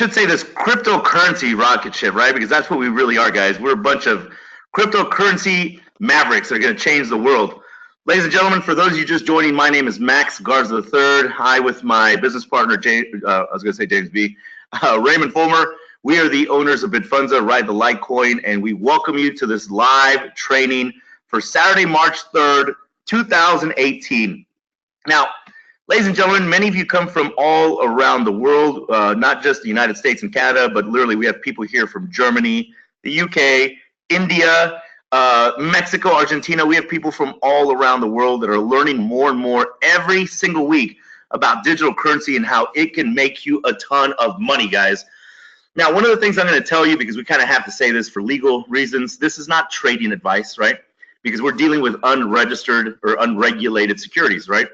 should say this cryptocurrency rocket ship, right? Because that's what we really are, guys. We're a bunch of cryptocurrency mavericks that are going to change the world. Ladies and gentlemen, for those of you just joining, my name is Max Garza III. Hi, with my business partner, James B. Raymond Fulmer. We are the owners of Bitfundza, ride the Lite Coin, and we welcome you to this live training for Saturday, March 3rd, 2018. Now, ladies and gentlemen, many of you come from all around the world, not just the United States and Canada, but literally we have people here from Germany, the UK, India, Mexico, Argentina. We have people from all around the world that are learning more and more every single week about digital currency and how it can make you a ton of money, guys. Now, one of the things I'm going to tell you, because we kind of have to say this for legal reasons, this is not trading advice, right? Because we're dealing with unregistered or unregulated securities, right?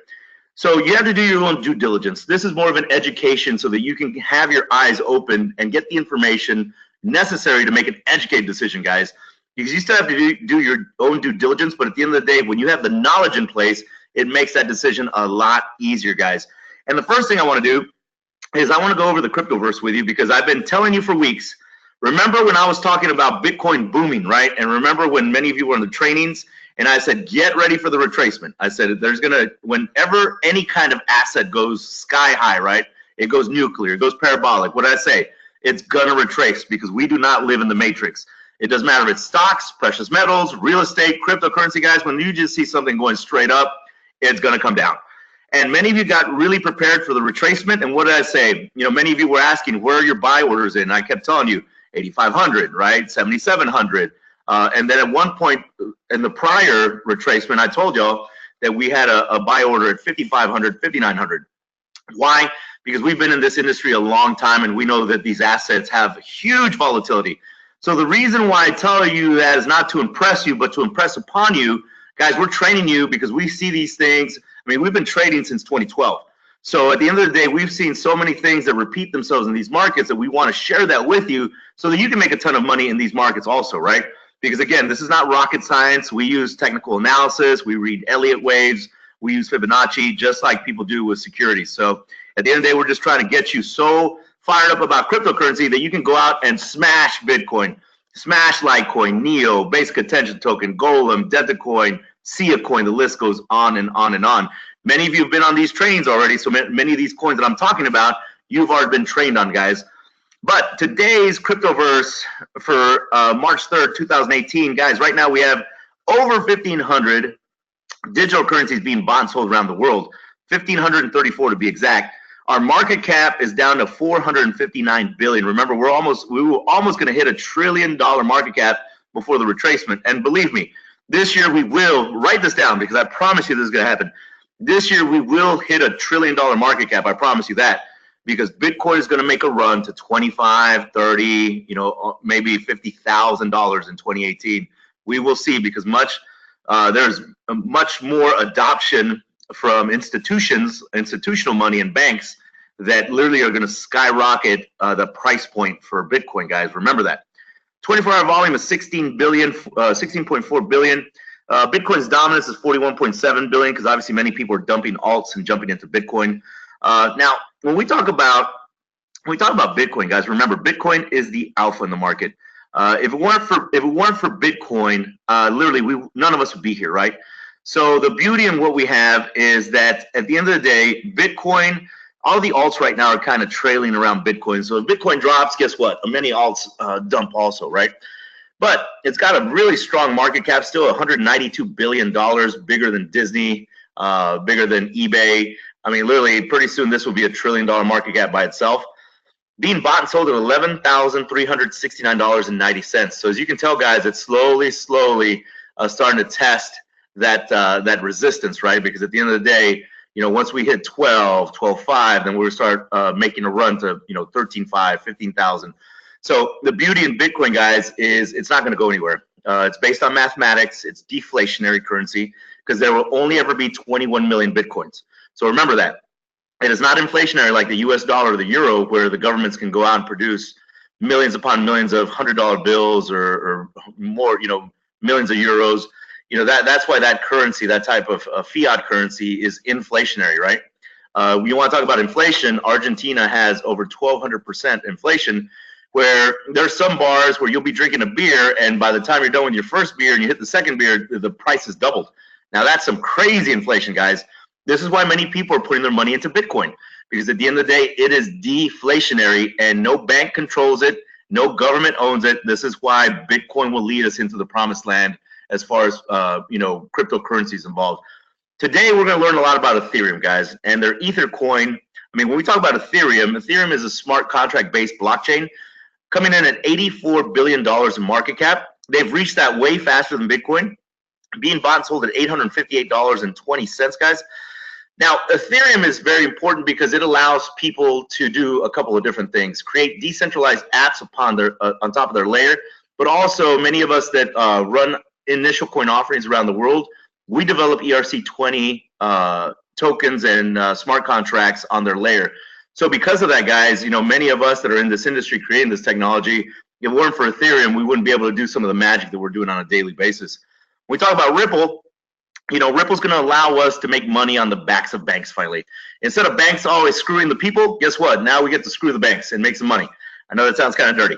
So you have to do your own due diligence. This is more of an education so that you can have your eyes open and get the information necessary to make an educated decision, guys. Because you still have to do your own due diligence, but at the end of the day, when you have the knowledge in place, it makes that decision a lot easier, guys. And the first thing I want to do is I want to go over the cryptoverse with you, because I've been telling you for weeks. Remember when I was talking about Bitcoin booming, right? And remember when many of you were in the trainings and I said, get ready for the retracement. I said, there's going to, whenever any kind of asset goes sky high, right? It goes nuclear, it goes parabolic. What did I say? It's going to retrace, because we do not live in the matrix. It doesn't matter if it's stocks, precious metals, real estate, cryptocurrency, guys. When you just see something going straight up, it's going to come down. And many of you got really prepared for the retracement. And what did I say? You know, many of you were asking, where are your buy orders in? I kept telling you, 8,500, right? 7,700. And then at one point in the prior retracement, I told y'all that we had a buy order at 5,500, 5,900. Why? Because we've been in this industry a long time, and we know that these assets have huge volatility. So the reason why I tell you that is not to impress you, but to impress upon you. Guys, we're training you because we see these things. I mean, we've been trading since 2012. So at the end of the day, we've seen so many things that repeat themselves in these markets that we want to share that with you so that you can make a ton of money in these markets also, right? Because again, this is not rocket science. We use technical analysis. We read Elliott waves. We use Fibonacci, just like people do with securities. So at the end of the day, we're just trying to get you so fired up about cryptocurrency that you can go out and smash Bitcoin, smash Litecoin, Neo, Basic Attention Token, Golem, Litecoin, Sia Coin. The list goes on and on and on. Many of you have been on these trains already, so many of these coins that I'm talking about, you've already been trained on, guys. But today's cryptoverse for March 3rd, 2018, guys, right now we have over 1,500 digital currencies being bought and sold around the world, 1,534 to be exact. Our market cap is down to 459 billion. Remember, we were almost going to hit $1 trillion market cap before the retracement. And believe me, this year we will, write this down because I promise you this is going to happen. This year we will hit $1 trillion market cap. I promise you that, because Bitcoin is going to make a run to 25, 30, you know, maybe $50,000 in 2018. We will see, because there's much more adoption from institutional money and banks that literally are going to skyrocket the price point for Bitcoin, guys. Remember that. 24-hour volume is 16 billion, 16.4 billion. Bitcoin's dominance is 41.7 billion, because obviously many people are dumping alts and jumping into Bitcoin. Now, when we talk about Bitcoin, guys, remember Bitcoin is the alpha in the market. If it weren't for Bitcoin, literally none of us would be here, right? So the beauty in what we have is that at the end of the day, Bitcoin, all the alts right now are kind of trailing around Bitcoin. So if Bitcoin drops, guess what? Many alts dump also, right? But it's got a really strong market cap, still $192 billion, bigger than Disney, bigger than eBay. I mean, literally, pretty soon this will be $1 trillion market cap by itself. Being bought and sold at $11,369.90. So as you can tell, guys, it's slowly starting to test that resistance, right? Because at the end of the day, you know, once we hit 12.5, then we'll start making a run to, you know, 13.5, 15,000. So the beauty in Bitcoin, guys, is it's not going to go anywhere. It's based on mathematics. It's deflationary currency, because there will only ever be 21 million Bitcoins. So remember that. It is not inflationary like the US dollar or the euro, where the governments can go out and produce millions upon millions of $100 bills or more, you know, millions of euros. You know, that's why that currency, that type of fiat currency, is inflationary, right? You want to talk about inflation? Argentina has over 1,200% inflation, where there's some bars where you'll be drinking a beer, and by the time you're done with your first beer and you hit the second beer, the price is doubled. Now that's some crazy inflation, guys. This is why many people are putting their money into Bitcoin, because at the end of the day, it is deflationary and no bank controls it, no government owns it. This is why Bitcoin will lead us into the promised land as far as cryptocurrencies involved. Today, we're going to learn a lot about Ethereum, guys, and their Ether coin. I mean, when we talk about Ethereum, Ethereum is a smart contract-based blockchain coming in at $84 billion in market cap. They've reached that way faster than Bitcoin, being bought and sold at $858.20, guys. Now, Ethereum is very important because it allows people to do a couple of different things: create decentralized apps on top of their layer, but also many of us that run initial coin offerings around the world, we develop ERC20 tokens and smart contracts on their layer. So because of that, guys, many of us that are in this industry creating this technology, if it weren't for Ethereum, we wouldn't be able to do some of the magic that we're doing on a daily basis. When we talk about Ripple, Ripple's going to allow us to make money on the backs of banks finally. Instead of banks always screwing the people, guess what? Now we get to screw the banks and make some money. I know that sounds kind of dirty,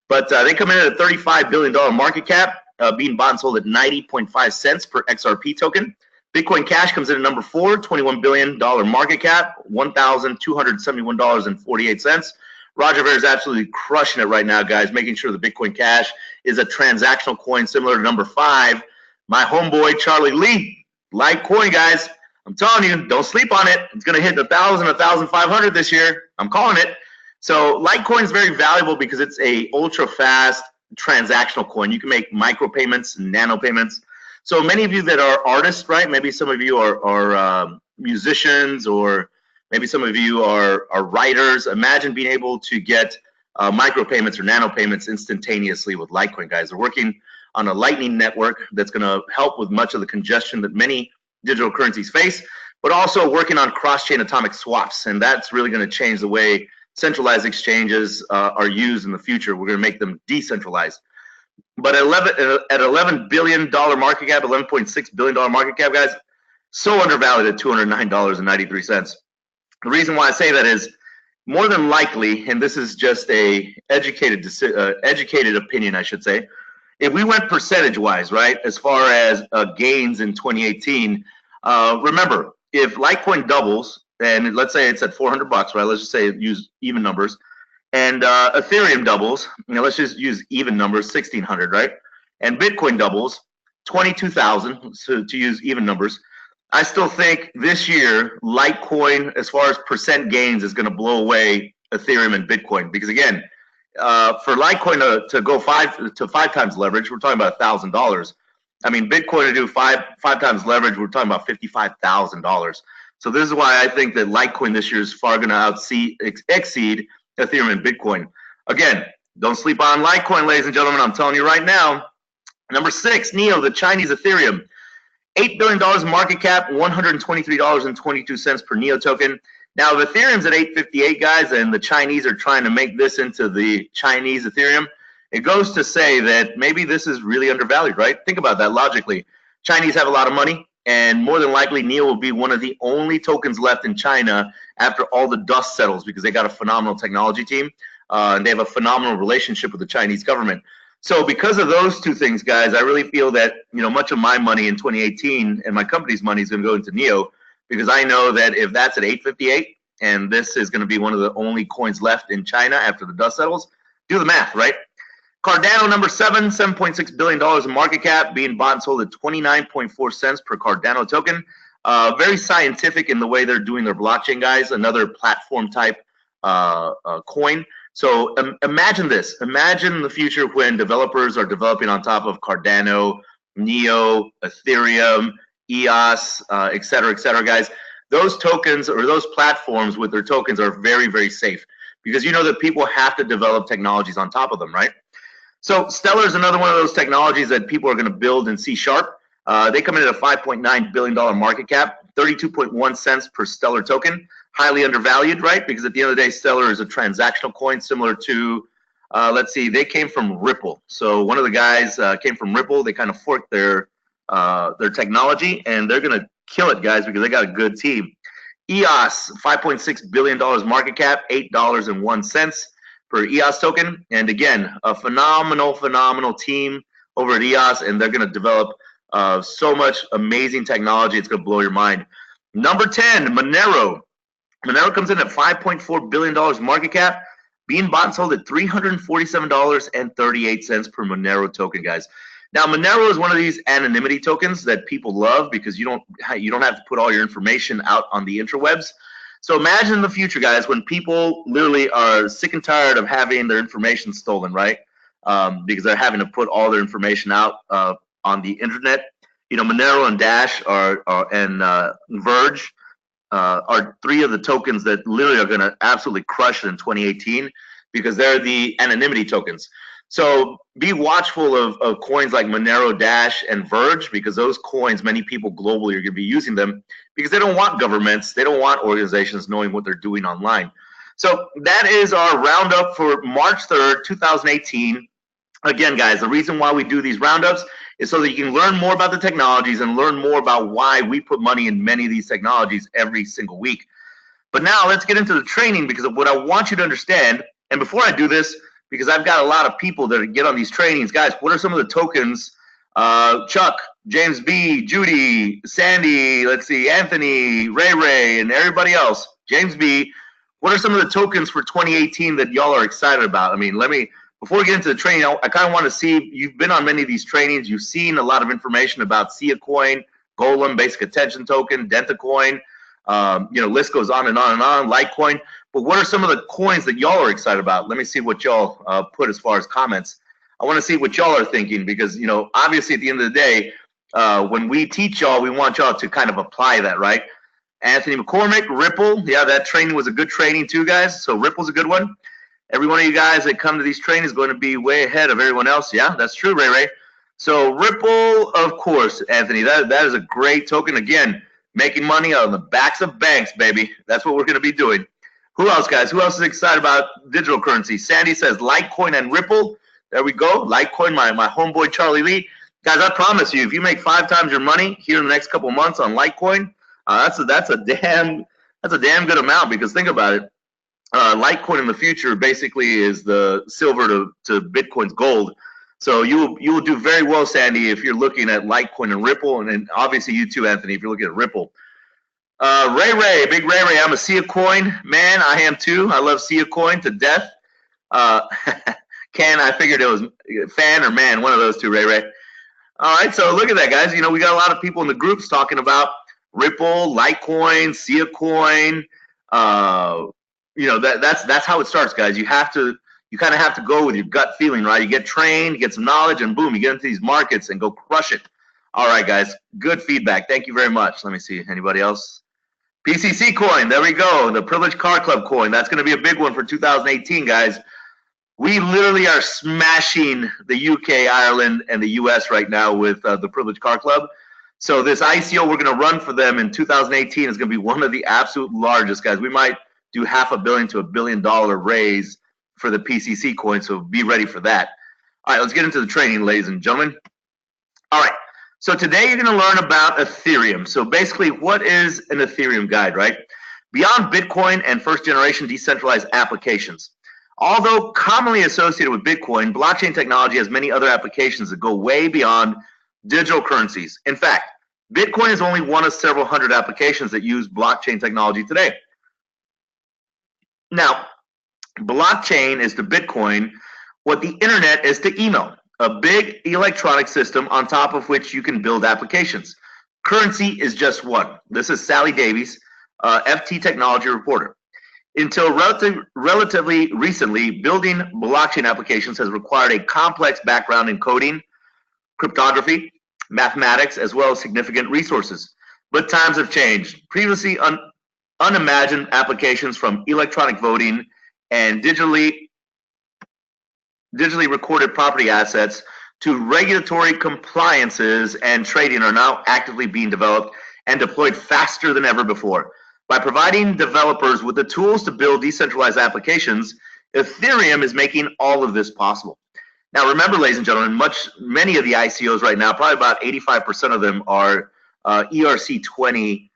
but they come in at a $35 billion market cap, being bought and sold at 90.5 cents per XRP token. Bitcoin Cash comes in at number 4, $21 billion market cap, $1,271.48. Roger Ver is absolutely crushing it right now, guys, making sure the Bitcoin Cash is a transactional coin similar to number 5. My homeboy, Charlie Lee, Lite Coin, guys. I'm telling you, don't sleep on it. It's going to hit 1,000, 1,500 this year. I'm calling it. So Litecoin is very valuable because it's a ultra-fast transactional coin. You can make micro payments and nano payments. So many of you that are artists, right? Maybe some of you are musicians, or maybe some of you are writers. Imagine being able to get micro payments or nano payments instantaneously with Litecoin, guys. They're working on a Lightning network that's going to help with much of the congestion that many digital currencies face, but also working on cross-chain atomic swaps. And that's really going to change the way centralized exchanges are used in the future. We're going to make them decentralized. But at $11 billion market cap, $11.6 billion market cap, guys, so undervalued at $209.93. The reason why I say that is, more than likely, and this is just a educated opinion, I should say, if we went percentage-wise, right, as far as gains in 2018, remember, if Litecoin doubles, and let's say it's at $400, right, let's just say use even numbers, and Ethereum doubles, let's just use even numbers, 1,600, right, and Bitcoin doubles, 22,000, so to use even numbers, I still think this year, Litecoin, as far as percent gains, is going to blow away Ethereum and Bitcoin, because again, for Litecoin to go five times leverage, we're talking about $1,000. I mean, Bitcoin to do five times leverage, we're talking about $55,000. So this is why I think that Litecoin this year is far going to exceed Ethereum and Bitcoin. Again, don't sleep on Litecoin, ladies and gentlemen. I'm telling you right now. Number 6, NEO, the Chinese Ethereum, $8 billion market cap, $123.22 per NEO token. Now, if Ethereum's at 858, guys, and the Chinese are trying to make this into the Chinese Ethereum, it goes to say that maybe this is really undervalued, right? Think about that logically. Chinese have a lot of money, and more than likely, NEO will be one of the only tokens left in China after all the dust settles, because they got a phenomenal technology team, and they have a phenomenal relationship with the Chinese government. So because of those two things, guys, I really feel that much of my money in 2018 and my company's money is going to go into NEO, because I know that if that's at 858 and this is going to be one of the only coins left in China after the dust settles, do the math, right? Cardano, number 7, $7.6 billion in market cap, being bought and sold at 29.4 cents per Cardano token. Very scientific in the way they're doing their blockchain, guys. Another platform type coin. So imagine this. Imagine the future when developers are developing on top of Cardano, NEO, Ethereum, EOS, et cetera, guys. Those tokens or those platforms with their tokens are very, very safe, because that people have to develop technologies on top of them, right? So Stellar is another one of those technologies that people are going to build in C#. They come in at a $5.9 billion market cap, 32.1 cents per Stellar token. Highly undervalued, right? Because at the end of the day, Stellar is a transactional coin similar to, let's see, they came from Ripple. So one of the guys came from Ripple. They kind of forked their technology, and they're going to kill it, guys, because they got a good team. EOS, $5.6 billion market cap, $8.01 per EOS token. And again, a phenomenal team over at EOS, and they're going to develop so much amazing technology. It's going to blow your mind. Number 10, Monero. Monero comes in at $5.4 billion market cap, being bought and sold at $347.38 per Monero token, guys. Now, Monero is one of these anonymity tokens that people love because you don't have to put all your information out on the interwebs. So imagine in the future, guys, when people literally are sick and tired of having their information stolen, right? Because they're having to put all their information out on the internet. You know, Monero and Dash and Verge are three of the tokens that literally are going to absolutely crush it in 2018 because they're the anonymity tokens. So be watchful of coins like Monero, Dash, and Verge, because those coins, many people globally are going to be using them because they don't want governments, they don't want organizations knowing what they're doing online. So that is our roundup for March 3rd, 2018. Again, guys, the reason why we do these roundups is so that you can learn more about the technologies and learn more about why we put money in many of these technologies every single week. But now let's get into the training, because of what I want you to understand. And before I do this, because I've got a lot of people that get on these trainings, guys, what are some of the tokens? Chuck, James B, Judy, Sandy, let's see, Anthony, Ray, and everybody else. James B, what are some of the tokens for 2018 that y'all are excited about? I mean, before we get into the training, I kind of want to see, you've been on many of these trainings, you've seen a lot of information about Sia Coin, Golem, basic attention token, Litecoin, list goes on and on and on, Litecoin. But what are some of the coins that y'all are excited about? Let me see what y'all put as far as comments. I want to see what y'all are thinking, because, obviously at the end of the day, when we teach y'all, we want y'all to kind of apply that, right? Anthony McCormick, Ripple. Yeah, that training was a good training too, guys. So Ripple's a good one. Every one of you guys that come to these trainings is going to be way ahead of everyone else. Yeah, that's true, Ray. So Ripple, of course, Anthony, that is a great token. Again, making money on the backs of banks, baby. That's what we're going to be doing. Who else, guys? Who else is excited about digital currency? Sandy says Litecoin and Ripple. There we go. Litecoin, my homeboy Charlie Lee. Guys, I promise you, if you make 5 times your money here in the next couple of months on Litecoin, that's a damn good amount, because think about it. Litecoin in the future basically is the silver to Bitcoin's gold. So you will do very well, Sandy, if you're looking at Litecoin and Ripple, and then obviously you too, Anthony, if you're looking at Ripple. Ray, big Ray, I'm a Sia Coin man. I am too. I love Sia Coin to death. Ken, I figured it was fan or man, one of those two, Ray. All right, so look at that, guys. We got a lot of people in the groups talking about Ripple, Litecoin, Sia Coin. That's how it starts, guys. You kind of have to go with your gut feeling, right? You get trained, get some knowledge, and boom, you get into these markets and go crush it. All right, guys, good feedback. Thank you very much. Let me see, anybody else? PCC coin, there we go. The Privileged Car Club coin. That's going to be a big one for 2018, guys. We literally are smashing the UK, Ireland, and the US right now with the Privileged Car Club. So this ICO we're going to run for them in 2018 is going to be one of the absolute largest, guys. We might do $500 million to $1 billion raise for the PCC coin, so be ready for that. All right, let's get into the training, ladies and gentlemen. All right, so today you're going to learn about Ethereum. So basically, what is an Ethereum guide, right? Beyond Bitcoin and first-generation decentralized applications. Although commonly associated with Bitcoin, blockchain technology has many other applications that go way beyond digital currencies. In fact, Bitcoin is only one of several hundred applications that use blockchain technology today. Now, blockchain is to Bitcoin what the internet is to email, a big electronic system on top of which you can build applications. Currency is just one. This is Sally Davies, FT technology reporter. Until relatively recently, building blockchain applications has required a complex background in coding, cryptography, mathematics, as well as significant resources. But times have changed. Previously unimagined applications, from electronic voting and digitally recorded property assets to regulatory compliances and trading, are now actively being developed and deployed faster than ever before. By providing developers with the tools to build decentralized applications, Ethereum is making all of this possible. Now, remember, ladies and gentlemen, many of the ICOs right now, probably about 85% of them are ERC20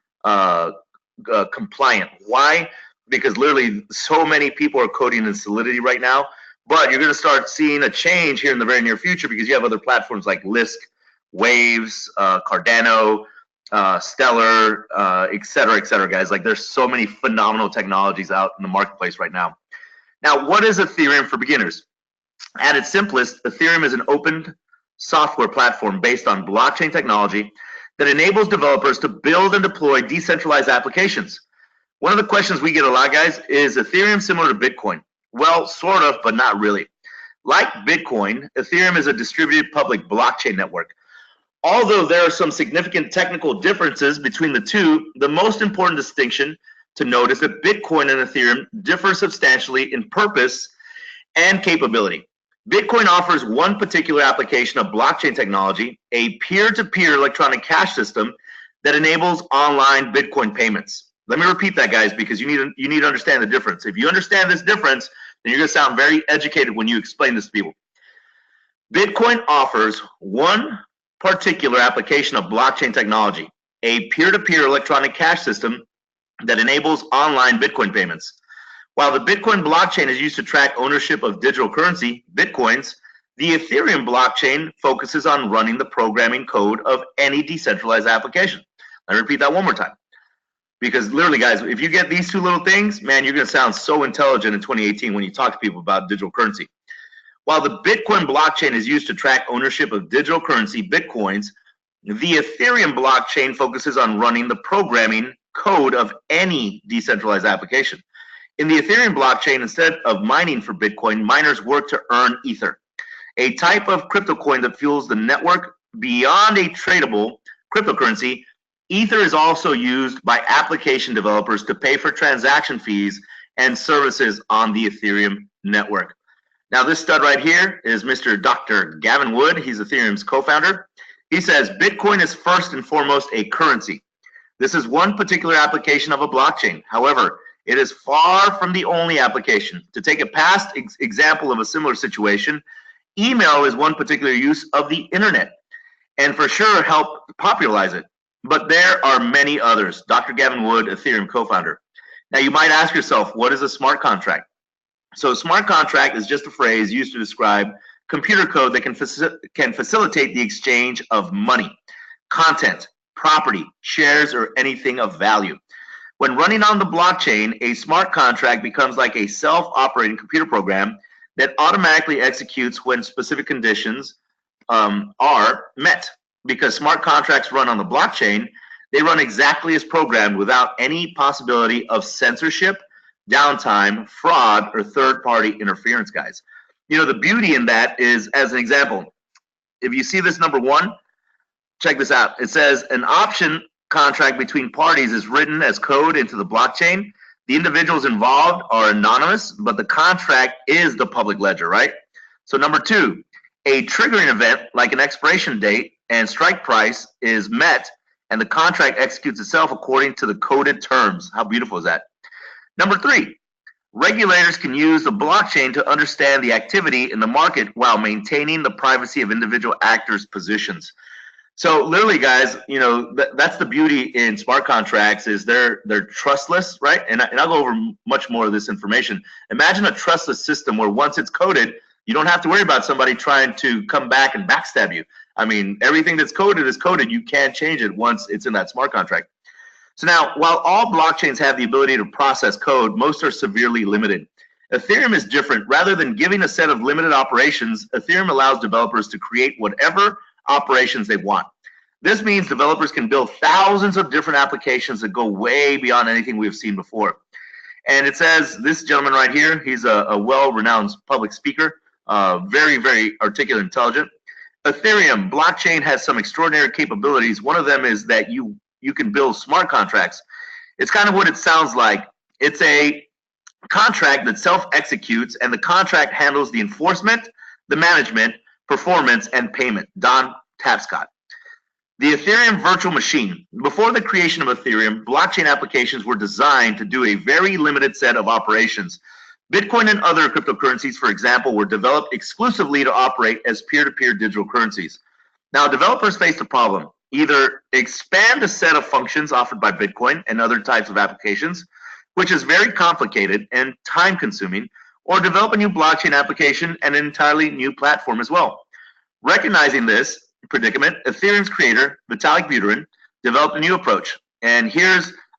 compliant. Why? Because literally so many people are coding in Solidity right now, but you're going to start seeing a change here in the very near future because you have other platforms like Lisk, Waves, Cardano, Stellar, et cetera, guys. Like there's so many phenomenal technologies out in the marketplace right now. Now, what is Ethereum for beginners? At its simplest, Ethereum is an open software platform based on blockchain technology that enables developers to build and deploy decentralized applications. One of the questions we get a lot, guys, is Ethereum similar to Bitcoin? Well, sort of, but not really. Like Bitcoin, Ethereum is a distributed public blockchain network. Although there are some significant technical differences between the two, the most important distinction to note is that Bitcoin and Ethereum differ substantially in purpose and capability. Bitcoin offers one particular application of blockchain technology, a peer-to-peer electronic cash system that enables online Bitcoin payments. Let me repeat that, guys, because you need to understand the difference. If you understand this difference, then you're going to sound very educated when you explain this to people. Bitcoin offers one particular application of blockchain technology, a peer-to-peer electronic cash system that enables online Bitcoin payments. While the Bitcoin blockchain is used to track ownership of digital currency, Bitcoins, the Ethereum blockchain focuses on running the programming code of any decentralized application. Let me repeat that one more time. Because literally, guys, if you get these two little things, man, you're going to sound so intelligent in 2018 when you talk to people about digital currency. While the Bitcoin blockchain is used to track ownership of digital currency, Bitcoins, the Ethereum blockchain focuses on running the programming code of any decentralized application. In the Ethereum blockchain, instead of mining for Bitcoin, miners work to earn Ether, a type of crypto coin that fuels the network. Beyond a tradable cryptocurrency, Ether is also used by application developers to pay for transaction fees and services on the Ethereum network. Now, this stud right here is Mr. Dr. Gavin Wood. He's Ethereum's co-founder. He says, Bitcoin is first and foremost a currency. This is one particular application of a blockchain. However, it is far from the only application. To take a past example of a similar situation, email is one particular use of the internet, and for sure helped popularize it. But there are many others. Dr. Gavin Wood, Ethereum co-founder. Now, you might ask yourself, what is a smart contract? So, smart contract is just a phrase used to describe computer code that can facilitate the exchange of money, content, property, shares, or anything of value. When running on the blockchain, a smart contract becomes like a self-operating computer program that automatically executes when specific conditions are met. Because smart contracts run on the blockchain, they run exactly as programmed without any possibility of censorship, downtime, fraud, or third-party interference, guys. You know, the beauty in that is, as an example, if you see this number one, check this out. It says an option contract between parties is written as code into the blockchain. The individuals involved are anonymous, but the contract is the public ledger, right? So number two, a triggering event like an expiration date and strike price is met, and the contract executes itself according to the coded terms. How beautiful is that? Number three, regulators can use the blockchain to understand the activity in the market while maintaining the privacy of individual actors' positions. So literally, guys, you know, that's the beauty in smart contracts is they're trustless, right? And I'll go over much more of this information. Imagine a trustless system where once it's coded, you don't have to worry about somebody trying to come back and backstab you. I mean, everything that's coded is coded. You can't change it once it's in that smart contract. So now, while all blockchains have the ability to process code, most are severely limited. Ethereum is different. Rather than giving a set of limited operations, Ethereum allows developers to create whatever operations they want. This means developers can build thousands of different applications that go way beyond anything we've seen before. And it says, this gentleman right here, he's a well-renowned public speaker, very, very articulate, intelligent. Ethereum blockchain has some extraordinary capabilities. One of them is that you can build smart contracts. It's kind of what it sounds like. It's a contract that self-executes, and the contract handles the enforcement, the management, performance, and payment. Don Tapscott. The Ethereum virtual machine. Before the creation of Ethereum, blockchain applications were designed to do a very limited set of operations. Bitcoin and other cryptocurrencies, for example, were developed exclusively to operate as peer-to-peer digital currencies. Now, developers faced a problem. Either expand a set of functions offered by Bitcoin and other types of applications, which is very complicated and time consuming, or develop a new blockchain application and an entirely new platform as well. Recognizing this predicament, Ethereum's creator, Vitalik Buterin, developed a new approach. And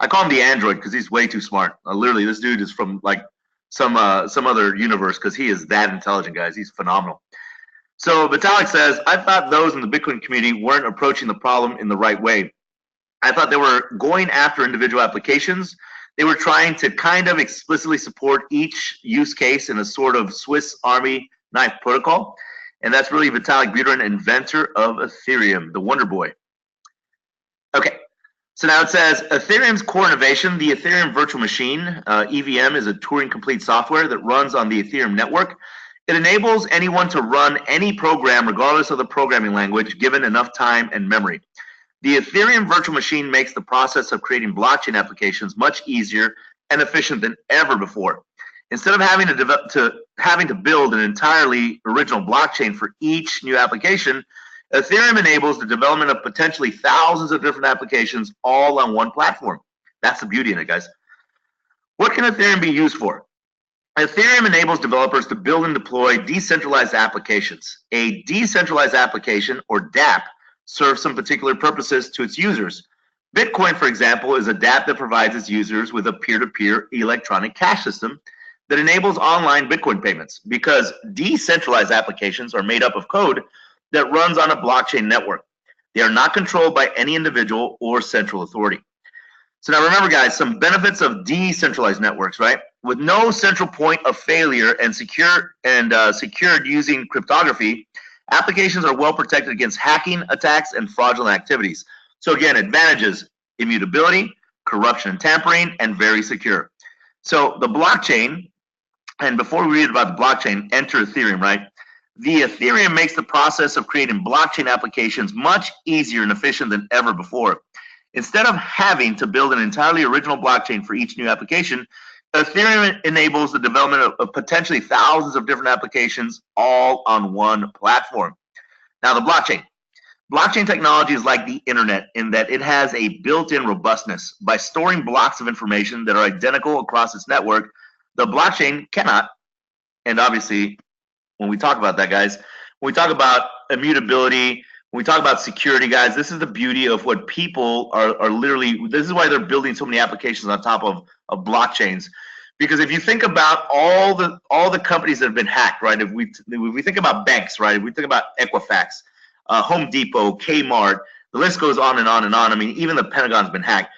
I call him the android because he's way too smart. Literally, this dude is from like some other universe because he is that intelligent, guys. He's phenomenal. So Vitalik says, I thought those in the Bitcoin community weren't approaching the problem in the right way. I thought they were going after individual applications. They were trying to kind of explicitly support each use case in a sort of Swiss Army knife protocol. And that's really Vitalik Buterin, inventor of Ethereum, the Wonder Boy. Okay, so now it says, Ethereum's core innovation, the Ethereum Virtual Machine, EVM, is a Turing-complete software that runs on the Ethereum network. It enables anyone to run any program regardless of the programming language, given enough time and memory. The Ethereum Virtual Machine makes the process of creating blockchain applications much easier and efficient than ever before. Instead of having to build an entirely original blockchain for each new application, Ethereum enables the development of potentially thousands of different applications all on one platform. That's the beauty in it, guys. What can Ethereum be used for? Ethereum enables developers to build and deploy decentralized applications. A decentralized application, or dApp, serves some particular purposes to its users. Bitcoin, for example, is a dApp that provides its users with a peer-to-peer electronic cash system that enables online Bitcoin payments, because decentralized applications are made up of code that runs on a blockchain network. They are not controlled by any individual or central authority. So now remember, guys, some benefits of decentralized networks, right? With no central point of failure and secured using cryptography, applications are well protected against hacking, attacks, and fraudulent activities. So again, advantages: immutability, corruption and tampering, and very secure. So the blockchain, and before we read about the blockchain, enter Ethereum, right? The Ethereum makes the process of creating blockchain applications much easier and efficient than ever before. Instead of having to build an entirely original blockchain for each new application, Ethereum enables the development of potentially thousands of different applications all on one platform. Now, the blockchain. Blockchain technology is like the internet in that it has a built-in robustness. By storing blocks of information that are identical across its network, the blockchain cannot, and obviously, when we talk about that, guys, when we talk about immutability, when we talk about security, guys, this is the beauty of what people are literally, this is why they're building so many applications on top of blockchains. Because if you think about all the companies that have been hacked, right? If we think about banks, right? If we think about Equifax, Home Depot, Kmart, the list goes on and on and on. I mean, even the Pentagon's been hacked.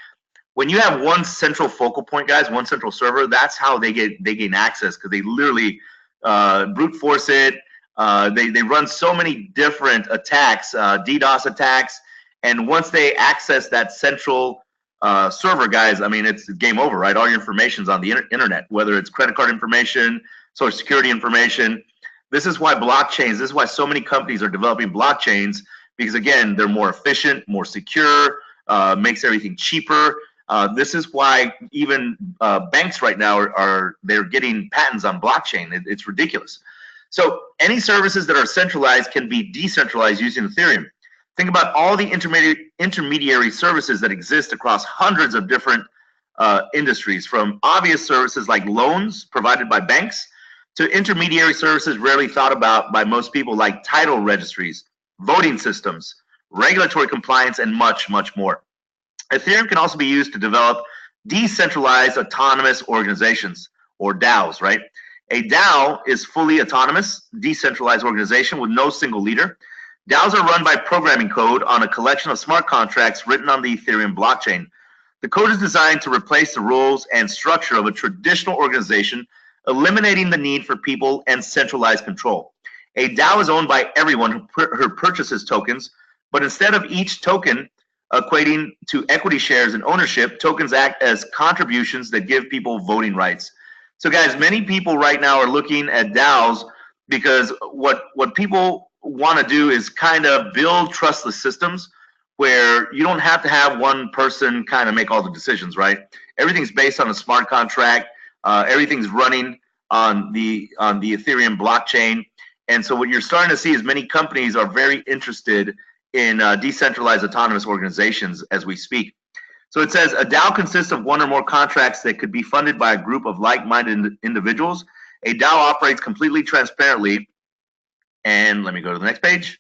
When you have one central focal point, guys, one central server, that's how they gain access, because they literally brute force it. They run so many different attacks, DDoS attacks, and once they access that central server, guys, I mean, it's game over, right? All your information's on the internet, whether it's credit card information, social security information. This is why blockchains, this is why so many companies are developing blockchains, because again, they're more efficient, more secure, makes everything cheaper. This is why even banks right now they're getting patents on blockchain. It's ridiculous. So any services that are centralized can be decentralized using Ethereum. Think about all the intermediary services that exist across hundreds of different industries, from obvious services like loans provided by banks to intermediary services rarely thought about by most people, like title registries, voting systems, regulatory compliance, and much, much more. Ethereum can also be used to develop decentralized autonomous organizations, or DAOs, right? A DAO is fully autonomous, decentralized organization with no single leader. DAOs are run by programming code on a collection of smart contracts written on the Ethereum blockchain. The code is designed to replace the rules and structure of a traditional organization, eliminating the need for people and centralized control. A DAO is owned by everyone who purchases tokens, but instead of each token equating to equity shares and ownership, tokens act as contributions that give people voting rights. So guys, many people right now are looking at DAOs because what people want to do is kind of build trustless systems where you don't have to have one person kind of make all the decisions, right? Everything's based on a smart contract. Everything's running on the Ethereum blockchain. And so what you're starting to see is many companies are very interested in decentralized autonomous organizations as we speak. So it says a DAO consists of one or more contracts that could be funded by a group of like-minded individuals. A DAO operates completely transparently, and let me go to the next page,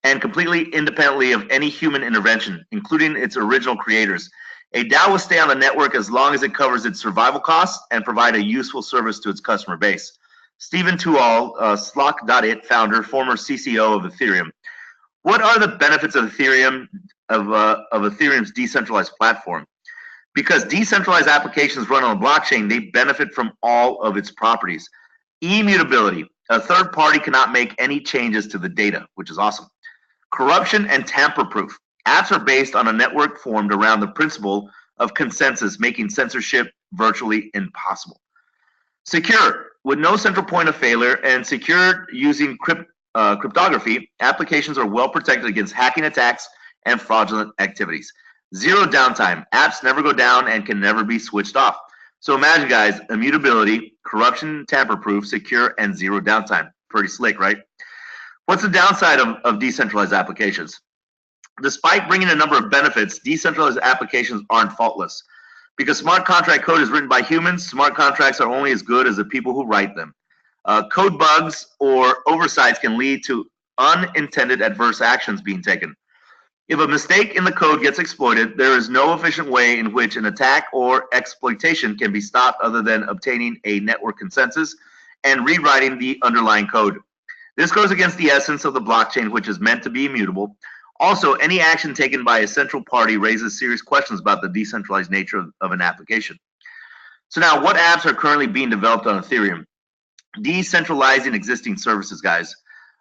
and completely independently of any human intervention, including its original creators. A DAO will stay on the network as long as it covers its survival costs and provide a useful service to its customer base. Stephen Tual, Slock.it founder, former CCO of Ethereum. What are the benefits of Ethereum, of Ethereum's decentralized platform? Because decentralized applications run on a blockchain, they benefit from all of its properties. Immutability. A third party cannot make any changes to the data, which is awesome. Corruption and tamper-proof. Apps are based on a network formed around the principle of consensus, making censorship virtually impossible. Secure. With no central point of failure and secured using cryptography, applications are well protected against hacking attacks and fraudulent activities. Zero downtime. Apps never go down and can never be switched off. So imagine, guys, immutability, corruption, tamper-proof, secure, and zero downtime. Pretty slick, right? What's the downside of decentralized applications? Despite bringing a number of benefits, decentralized applications aren't faultless. Because smart contract code is written by humans, smart contracts are only as good as the people who write them. Code bugs or oversights can lead to unintended adverse actions being taken. If a mistake in the code gets exploited, there is no efficient way in which an attack or exploitation can be stopped other than obtaining a network consensus and rewriting the underlying code. This goes against the essence of the blockchain, which is meant to be immutable. Also, any action taken by a central party raises serious questions about the decentralized nature of an application. So now, what apps are currently being developed on Ethereum? Decentralizing existing services, guys.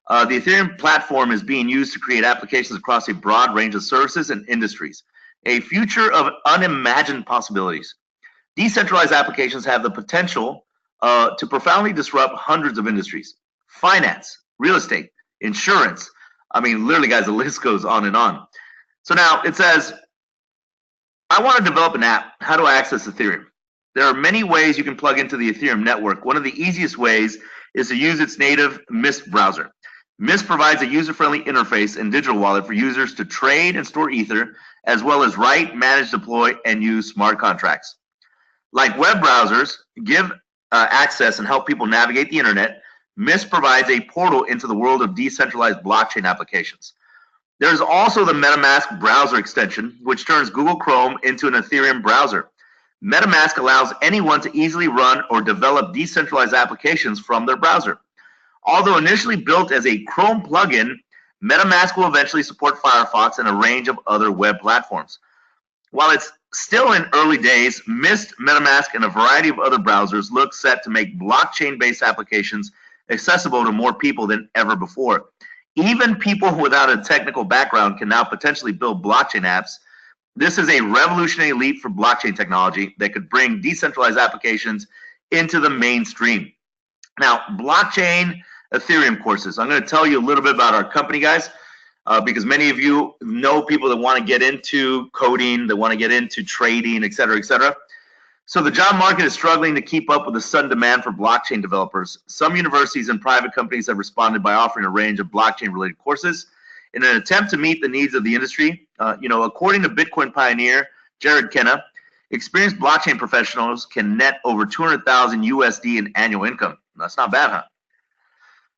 The Ethereum platform is being used to create applications across a broad range of services and industries, a future of unimagined possibilities. Decentralized applications have the potential to profoundly disrupt hundreds of industries. Finance, real estate, insurance. I mean, literally, guys, the list goes on and on. So now it says, I want to develop an app. How do I access Ethereum? There are many ways you can plug into the Ethereum network. One of the easiest ways is to use its native Mist browser. Mist provides a user-friendly interface and digital wallet for users to trade and store Ether, as well as write, manage, deploy, and use smart contracts. Like web browsers give access and help people navigate the internet, Mist provides a portal into the world of decentralized blockchain applications. There's also the MetaMask browser extension, which turns Google Chrome into an Ethereum browser. MetaMask allows anyone to easily run or develop decentralized applications from their browser. Although initially built as a Chrome plugin, MetaMask will eventually support Firefox and a range of other web platforms. While it's still in early days, Mist, MetaMask, and a variety of other browsers look set to make blockchain-based applications accessible to more people than ever before. Even people without a technical background can now potentially build blockchain apps. This is a revolutionary leap for blockchain technology that could bring decentralized applications into the mainstream. Now, blockchain Ethereum courses. I'm going to tell you a little bit about our company, guys, because many of you know people that want to get into coding, that want to get into trading, et cetera, et cetera. So the job market is struggling to keep up with the sudden demand for blockchain developers. Some universities and private companies have responded by offering a range of blockchain-related courses in an attempt to meet the needs of the industry. According to Bitcoin pioneer Jared Kenna, experienced blockchain professionals can net over 200,000 USD in annual income. That's not bad, huh?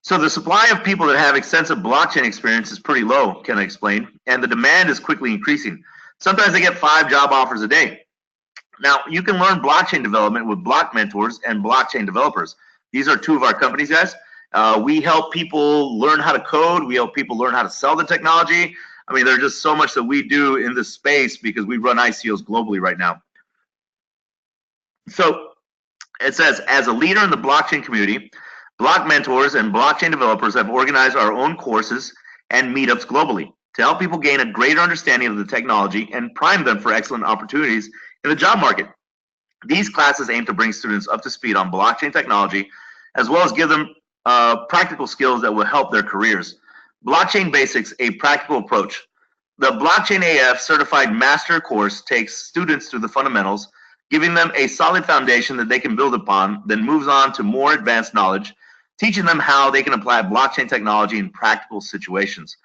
So the supply of people that have extensive blockchain experience is pretty low, Kenna explained, and the demand is quickly increasing. Sometimes they get 5 job offers a day. Now, you can learn blockchain development with Block Mentors and Blockchain Developers. These are 2 of our companies, guys. We help people learn how to code. We help people learn how to sell the technology. I mean, there's just so much that we do in this space because we run ICOs globally right now. So it says, as a leader in the blockchain community, Block Mentors and Blockchain Developers have organized our own courses and meetups globally to help people gain a greater understanding of the technology and prime them for excellent opportunities in the job market. These classes aim to bring students up to speed on blockchain technology, as well as give them practical skills that will help their careers. Blockchain Basics, a practical approach. The Blockchain AF Certified Master course takes students through the fundamentals, giving them a solid foundation that they can build upon, then moves on to more advanced knowledge, teaching them how they can apply blockchain technology in practical situations.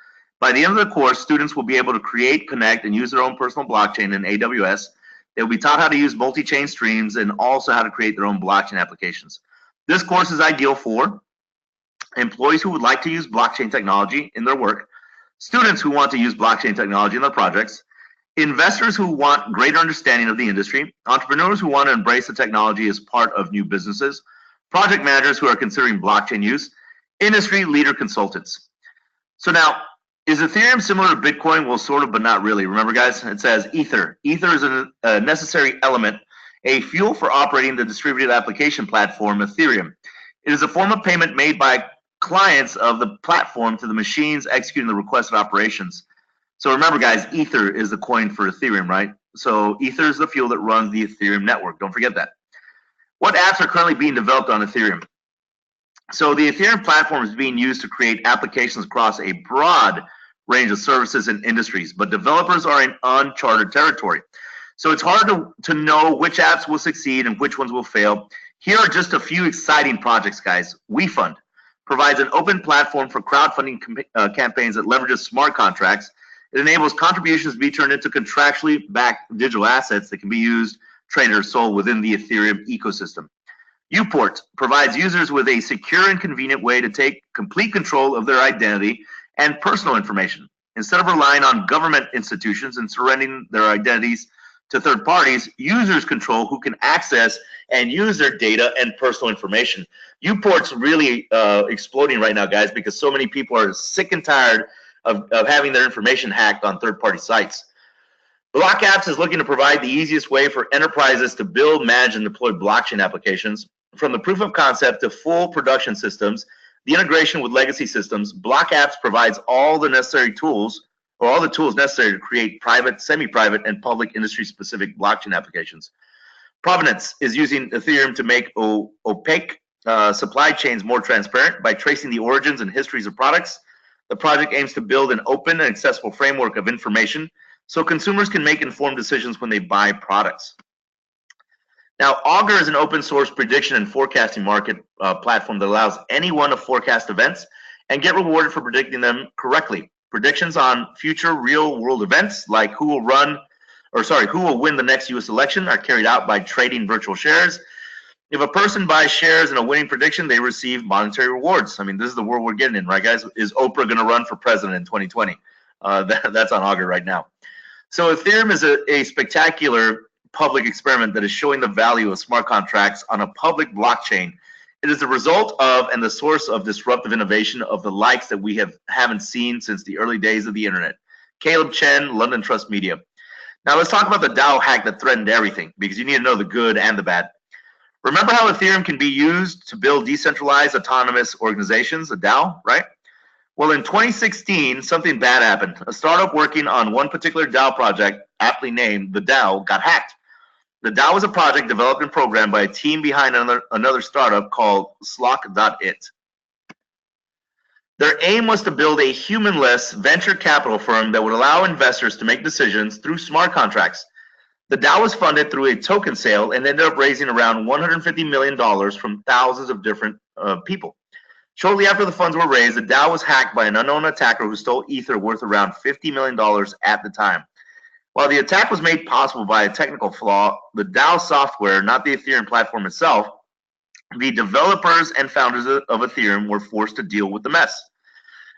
By the end of the course, students will be able to create, connect, and use their own personal blockchain in AWS. They will be taught how to use multi-chain streams and also how to create their own blockchain applications. This course is ideal for employees who would like to use blockchain technology in their work, students who want to use blockchain technology in their projects, investors who want greater understanding of the industry, entrepreneurs who want to embrace the technology as part of new businesses, project managers who are considering blockchain use, industry leader consultants. So now, is Ethereum similar to Bitcoin? Well, sort of, but not really. Remember, guys, it says Ether. Ether is a necessary element, a fuel for operating the distributed application platform, Ethereum. It is a form of payment made by clients of the platform to the machines executing the requested operations. So remember, guys, Ether is the coin for Ethereum, right? So Ether is the fuel that runs the Ethereum network. Don't forget that. What apps are currently being developed on Ethereum? So the Ethereum platform is being used to create applications across a broad range of services and industries, but developers are in uncharted territory. So it's hard to know which apps will succeed and which ones will fail. Here are just a few exciting projects, guys. WeFund provides an open platform for crowdfunding campaigns that leverages smart contracts. It enables contributions to be turned into contractually backed digital assets that can be used, traded, or sold within the Ethereum ecosystem. Uport provides users with a secure and convenient way to take complete control of their identity and personal information. Instead of relying on government institutions and surrendering their identities to third parties, users control who can access and use their data and personal information. Uport's really exploding right now, guys, because so many people are sick and tired of having their information hacked on third-party sites. Block Apps is looking to provide the easiest way for enterprises to build, manage, and deploy blockchain applications. From the proof of concept to full production systems, the integration with legacy systems, Block Apps provides all the necessary tools, or all the tools necessary to create private, semi-private, and public industry-specific blockchain applications. Provenance is using Ethereum to make opaque supply chains more transparent by tracing the origins and histories of products. The project aims to build an open and accessible framework of information so consumers can make informed decisions when they buy products. Now, Augur is an open source prediction and forecasting market platform that allows anyone to forecast events and get rewarded for predicting them correctly. Predictions on future real world events like who will win the next US election are carried out by trading virtual shares. If a person buys shares in a winning prediction, they receive monetary rewards. I mean, this is the world we're getting in, right, guys? Is Oprah going to run for president in 2020? That's on Augur right now. So Ethereum is a spectacular public experiment that is showing the value of smart contracts on a public blockchain. It is the result of and the source of disruptive innovation of the likes that we haven't seen since the early days of the internet. Caleb Chen, London Trust Media. Now let's talk about the DAO hack that threatened everything, because you need to know the good and the bad. Remember how Ethereum can be used to build decentralized autonomous organizations, a DAO, right? Well, in 2016, something bad happened. A startup working on one particular DAO project, aptly named the DAO, got hacked. The DAO was a project developed and programmed by a team behind another startup called Slock.it. Their aim was to build a humanless venture capital firm that would allow investors to make decisions through smart contracts. The DAO was funded through a token sale and ended up raising around $150 million from thousands of different people. Shortly after the funds were raised, the DAO was hacked by an unknown attacker who stole Ether worth around $50 million at the time. While the attack was made possible by a technical flaw, the DAO software, not the Ethereum platform itself, the developers and founders of Ethereum were forced to deal with the mess.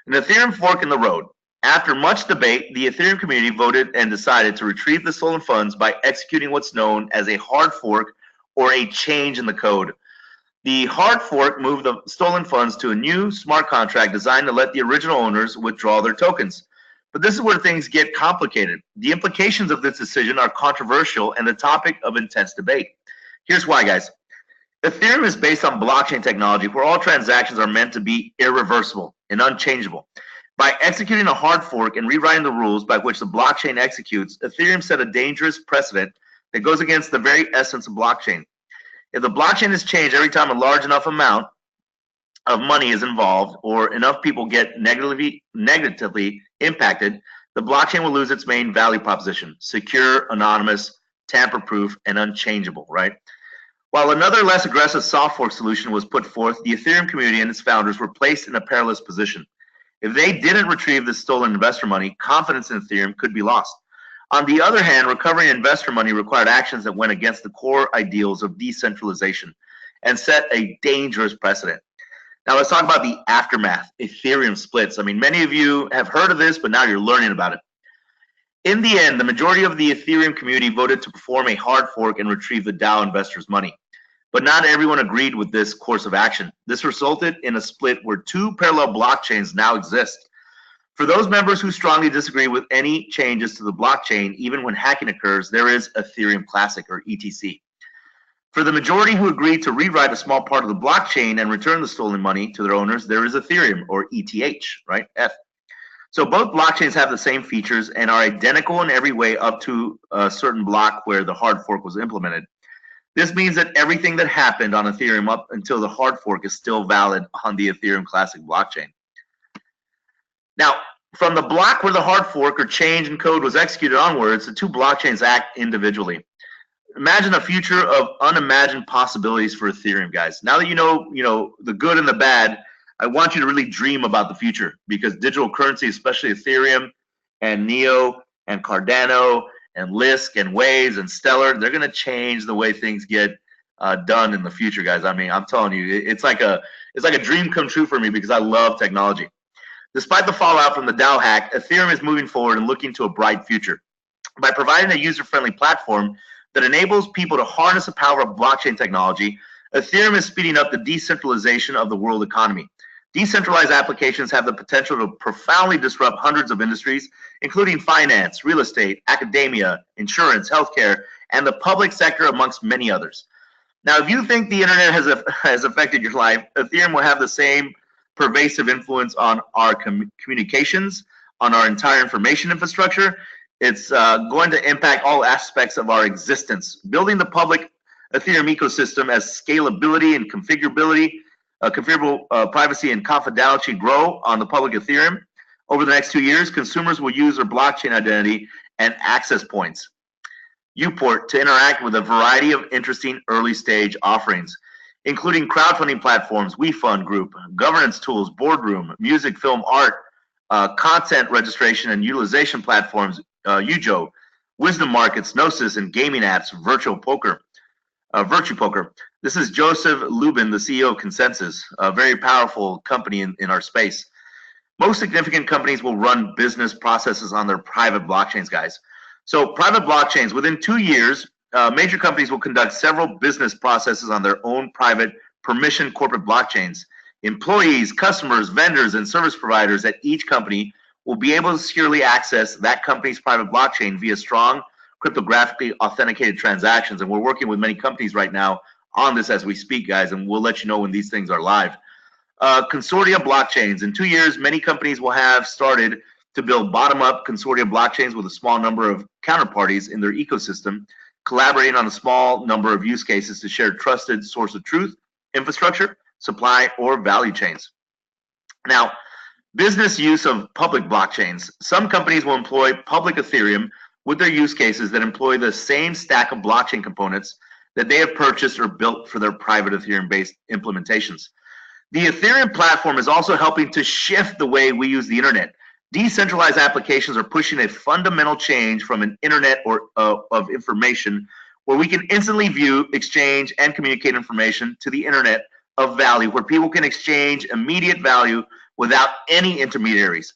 An Ethereum fork in the road. After much debate, the Ethereum community voted and decided to retrieve the stolen funds by executing what's known as a hard fork or a change in the code. The hard fork moved the stolen funds to a new smart contract designed to let the original owners withdraw their tokens. But this is where things get complicated. The implications of this decision are controversial and the topic of intense debate. Here's why, guys. Ethereum is based on blockchain technology where all transactions are meant to be irreversible and unchangeable. By executing a hard fork and rewriting the rules by which the blockchain executes, Ethereum set a dangerous precedent that goes against the very essence of blockchain. If the blockchain is changed every time a large enough amount of money is involved or enough people get negatively impacted, the blockchain will lose its main value proposition: secure, anonymous, tamper-proof, and unchangeable, right? While another less aggressive soft fork solution was put forth, the Ethereum community and its founders were placed in a perilous position. If they didn't retrieve the stolen investor money, confidence in Ethereum could be lost. On the other hand, recovering investor money required actions that went against the core ideals of decentralization and set a dangerous precedent. Now let's talk about the aftermath, Ethereum splits. I mean, many of you have heard of this, but now you're learning about it. In the end, the majority of the Ethereum community voted to perform a hard fork and retrieve the DAO investors' money. But not everyone agreed with this course of action. This resulted in a split where two parallel blockchains now exist. For those members who strongly disagree with any changes to the blockchain, even when hacking occurs, there is Ethereum Classic, or ETC. For the majority who agreed to rewrite a small part of the blockchain and return the stolen money to their owners, there is Ethereum, or ETH, right? F. So both blockchains have the same features and are identical in every way up to a certain block where the hard fork was implemented. This means that everything that happened on Ethereum up until the hard fork is still valid on the Ethereum Classic blockchain. Now, from the block where the hard fork or change in code was executed onwards, the two blockchains act individually. Imagine a future of unimagined possibilities for Ethereum, guys. Now that you know the good and the bad, I want you to really dream about the future, because digital currency, especially Ethereum and Neo and Cardano and Lisk and Waves and Stellar, they're going to change the way things get done in the future, guys. I mean, I'm telling you, it's like a dream come true for me, because I love technology. Despite the fallout from the DAO hack, Ethereum is moving forward and looking to a bright future. By providing a user-friendly platform that enables people to harness the power of blockchain technology, Ethereum is speeding up the decentralization of the world economy. Decentralized applications have the potential to profoundly disrupt hundreds of industries, including finance, real estate, academia, insurance, healthcare, and the public sector, amongst many others. Now, if you think the internet has affected your life, Ethereum will have the same pervasive influence on our communications, on our entire information infrastructure. It's going to impact all aspects of our existence. Building the public Ethereum ecosystem as scalability and configurable privacy and confidentiality grow on the public Ethereum. Over the next 2 years, consumers will use their blockchain identity and access points, Uport, to interact with a variety of interesting early stage offerings, including crowdfunding platforms, WeFund Group, governance tools, boardroom, music, film, art, content registration and utilization platforms, Ujo, wisdom markets, Gnosis, and gaming apps, Virtual Poker. This is Joseph Lubin, the CEO of Consensus, a very powerful company in our space. Most significant companies will run business processes on their private blockchains, guys. So private blockchains, within 2 years, major companies will conduct several business processes on their own private permission corporate blockchains. Employees, customers, vendors, and service providers at each company will be able to securely access that company's private blockchain via strong cryptographically authenticated transactions. And we're working with many companies right now on this as we speak, guys, and we'll let you know when these things are live. Consortia blockchains. In 2 years, many companies will have started to build bottom-up consortia blockchains with a small number of counterparties in their ecosystem, collaborating on a small number of use cases to share trusted source of truth, infrastructure, supply, or value chains. Now, business use of public blockchains. Some companies will employ public Ethereum with their use cases that employ the same stack of blockchain components that they have purchased or built for their private Ethereum-based implementations. The Ethereum platform is also helping to shift the way we use the internet. Decentralized applications are pushing a fundamental change from an internet of information where we can instantly view, exchange, and communicate information to the internet of value, where people can exchange immediate value without any intermediaries.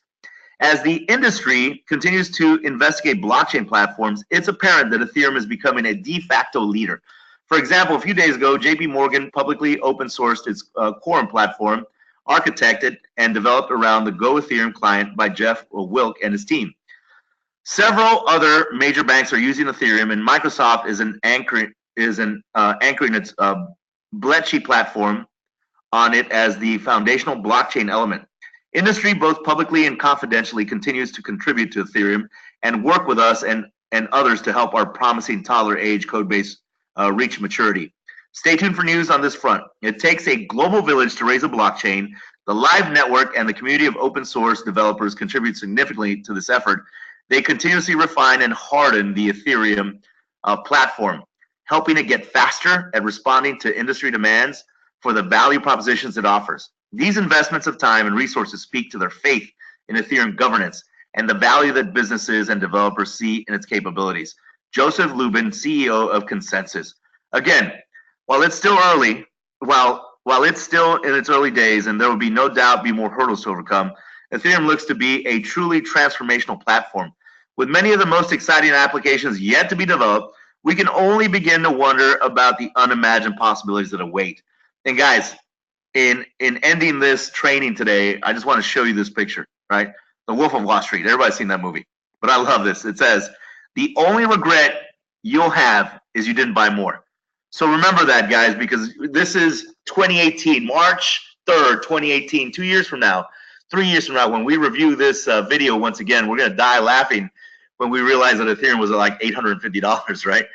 As the industry continues to investigate blockchain platforms, it's apparent that Ethereum is becoming a de facto leader. For example, a few days ago, JP Morgan publicly open sourced its Quorum platform, architected and developed around the Go Ethereum client by Jeff Wilk and his team. Several other major banks are using Ethereum, and Microsoft is anchoring its Bletchy platform on it as the foundational blockchain element. Industry, both publicly and confidentially, continues to contribute to Ethereum and work with us and others to help our promising toddler age code base reach maturity. Stay tuned for news on this front. It takes a global village to raise a blockchain. The live network and the community of open source developers contribute significantly to this effort. They continuously refine and harden the Ethereum platform, helping it get faster at responding to industry demands for the value propositions it offers. These investments of time and resources speak to their faith in Ethereum governance and the value that businesses and developers see in its capabilities. Joseph Lubin, CEO of Consensus. Again, while it's still early, while it's still in its early days, and there will be no doubt be more hurdles to overcome, Ethereum looks to be a truly transformational platform. With many of the most exciting applications yet to be developed, we can only begin to wonder about the unimagined possibilities that await. And guys, in ending this training today, I just want to show you this picture, right? The Wolf of Wall Street. Everybody's seen that movie. But I love this. It says, the only regret you'll have is you didn't buy more. So remember that, guys, because this is 2018, March 3rd, 2018, 2 years from now, 3 years from now, when we review this video once again, we're going to die laughing when we realize that Ethereum was at like $850, right?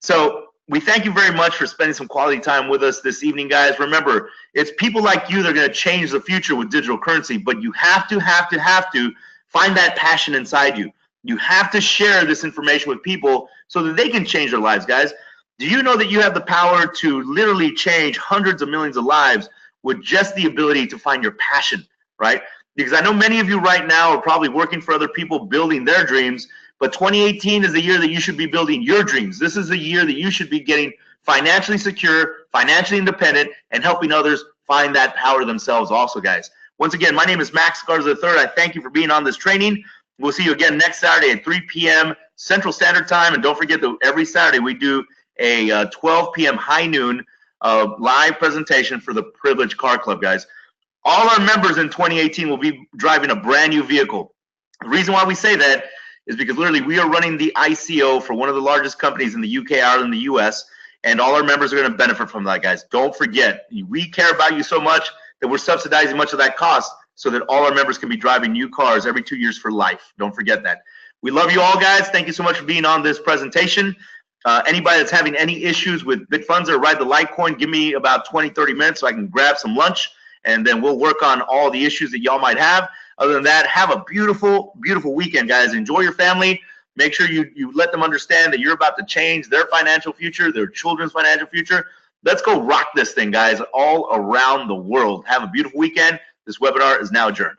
So we thank you very much for spending some quality time with us this evening, guys. Remember, it's people like you that are going to change the future with digital currency, but you have to find that passion inside you. You have to share this information with people so that they can change their lives, guys. Do you know that you have the power to literally change hundreds of millions of lives with just the ability to find your passion, right? Because I know many of you right now are probably working for other people building their dreams, but 2018 is the year that you should be building your dreams. This is the year that you should be getting financially secure, financially independent, and helping others find that power themselves also, guys. Once again, my name is Max Garza III. I thank you for being on this training. We'll see you again next Saturday at 3 p.m. Central Standard Time. And don't forget that every Saturday we do a 12 p.m. high noon live presentation for the Privileged Car Club, guys. All our members in 2018 will be driving a brand new vehicle. The reason why we say that is because literally we are running the ICO for one of the largest companies in the UK, Ireland, the US, and all our members are going to benefit from that, guys. Don't forget, we care about you so much that we're subsidizing much of that cost so that all our members can be driving new cars every 2 years for life. Don't forget that. We love you all, guys. Thank you so much for being on this presentation. Anybody that's having any issues with Bitfundza or ride the Lite Coin, give me about 20, 30 minutes so I can grab some lunch, and then we'll work on all the issues that y'all might have. Other than that, have a beautiful, beautiful weekend, guys. Enjoy your family. Make sure you let them understand that you're about to change their financial future, their children's financial future. Let's go rock this thing, guys, all around the world. Have a beautiful weekend. This webinar is now adjourned.